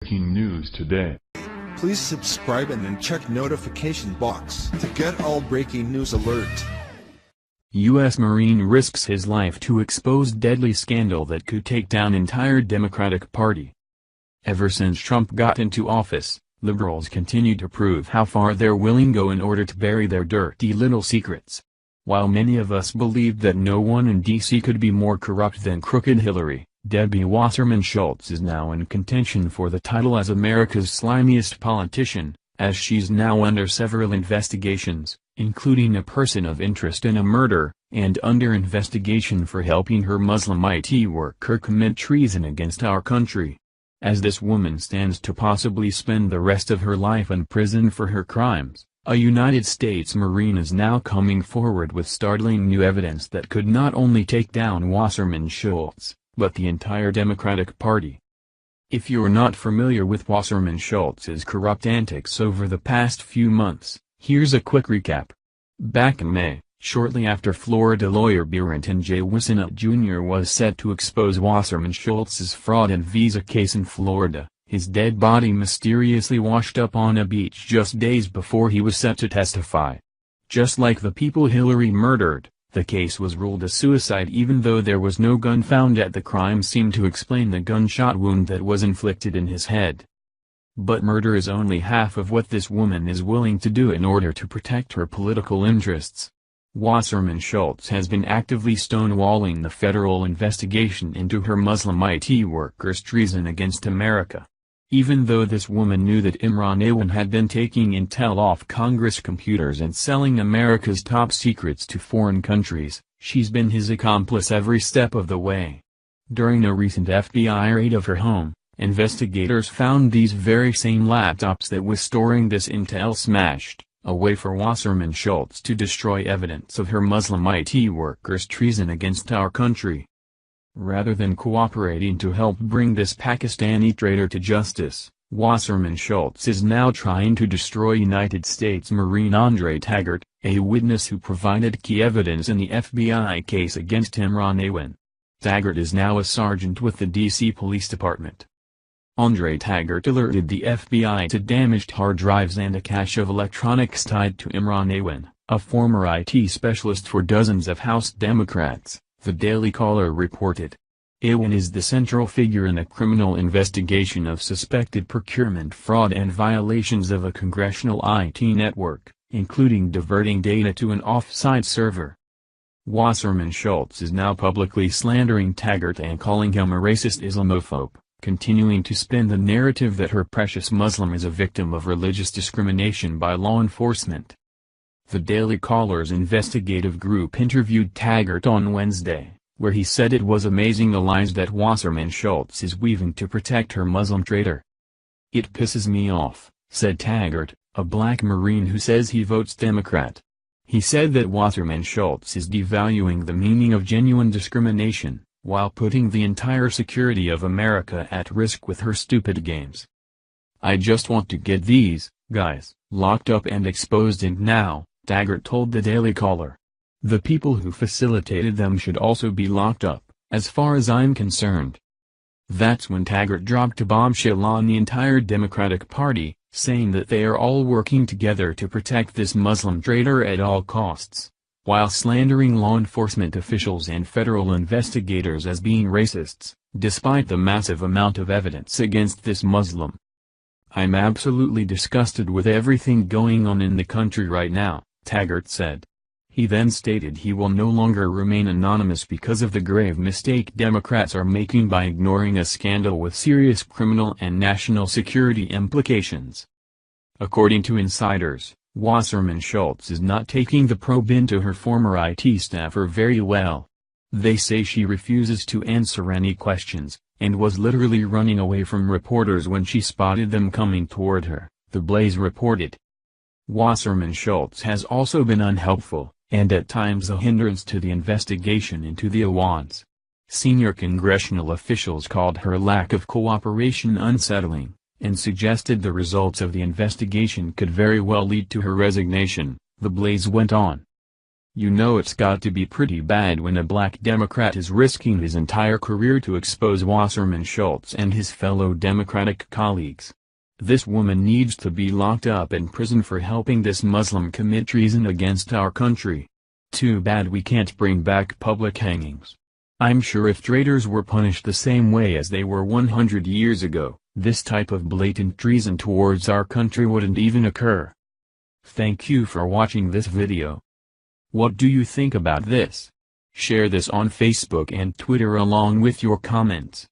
Breaking news today. Please subscribe and then check notification box to get all breaking news alert. U.S. Marine risks his life to expose deadly scandal that could take down entire Democratic Party. Ever since Trump got into office, liberals continue to prove how far they're willing to go in order to bury their dirty little secrets. While many of us believed that no one in D.C. could be more corrupt than Crooked Hillary, Debbie Wasserman Schultz is now in contention for the title as America's slimiest politician, as she's now under several investigations, including a person of interest in a murder, and under investigation for helping her Muslim IT worker commit treason against our country. As this woman stands to possibly spend the rest of her life in prison for her crimes, a United States Marine is now coming forward with startling new evidence that could not only take down Wasserman Schultz, but the entire Democratic Party. If you're not familiar with Wasserman Schultz's corrupt antics over the past few months, here's a quick recap. Back in May, shortly after Florida lawyer Barrington J. Whisenant Jr. was set to expose Wasserman Schultz's fraud and visa case in Florida, his dead body mysteriously washed up on a beach just days before he was set to testify. Just like the people Hillary murdered, the case was ruled a suicide even though there was no gun found at the crime scene to explain the gunshot wound that was inflicted in his head. But murder is only half of what this woman is willing to do in order to protect her political interests. Wasserman Schultz has been actively stonewalling the federal investigation into her Muslim IT workers' treason against America. Even though this woman knew that Imran Awan had been taking intel off Congress computers and selling America's top secrets to foreign countries, she's been his accomplice every step of the way. During a recent FBI raid of her home, investigators found these very same laptops that was storing this intel smashed, a way for Wasserman Schultz to destroy evidence of her Muslim IT workers' treason against our country. Rather than cooperating to help bring this Pakistani traitor to justice, Wasserman Schultz is now trying to destroy United States Marine Andre Taggart, a witness who provided key evidence in the FBI case against Imran Awan. Taggart is now a sergeant with the D.C. Police Department. Andre Taggart alerted the FBI to damaged hard drives and a cache of electronics tied to Imran Awan, a former IT specialist for dozens of House Democrats, the Daily Caller reported. Awan is the central figure in a criminal investigation of suspected procurement fraud and violations of a congressional IT network, including diverting data to an off-site server. Wasserman Schultz is now publicly slandering Taggart and calling him a racist Islamophobe, continuing to spin the narrative that her precious Muslim is a victim of religious discrimination by law enforcement. The Daily Caller's investigative group interviewed Taggart on Wednesday, where he said it was amazing the lies that Wasserman Schultz is weaving to protect her Muslim traitor. "It pisses me off," said Taggart, a black Marine who says he votes Democrat. He said that Wasserman Schultz is devaluing the meaning of genuine discrimination, while putting the entire security of America at risk with her stupid games. "I just want to get these guys locked up and exposed, and now," Taggart told the Daily Caller. "The people who facilitated them should also be locked up, as far as I'm concerned." That's when Taggart dropped a bombshell on the entire Democratic Party, saying that they are all working together to protect this Muslim traitor at all costs, while slandering law enforcement officials and federal investigators as being racists, despite the massive amount of evidence against this Muslim. "I'm absolutely disgusted with everything going on in the country right now," Taggart said. He then stated he will no longer remain anonymous because of the grave mistake Democrats are making by ignoring a scandal with serious criminal and national security implications. According to insiders, Wasserman Schultz is not taking the probe into her former IT staffer very well. They say she refuses to answer any questions, and was literally running away from reporters when she spotted them coming toward her, The Blaze reported. Wasserman Schultz has also been unhelpful, and at times a hindrance to the investigation into the Awans. Senior congressional officials called her lack of cooperation unsettling, and suggested the results of the investigation could very well lead to her resignation, The Blaze went on. You know it's got to be pretty bad when a black Democrat is risking his entire career to expose Wasserman Schultz and his fellow Democratic colleagues. This woman needs to be locked up in prison for helping this Muslim commit treason against our country. Too bad we can't bring back public hangings. I'm sure if traitors were punished the same way as they were 100 years ago, this type of blatant treason towards our country wouldn't even occur. Thank you for watching this video. What do you think about this? Share this on Facebook and Twitter along with your comments.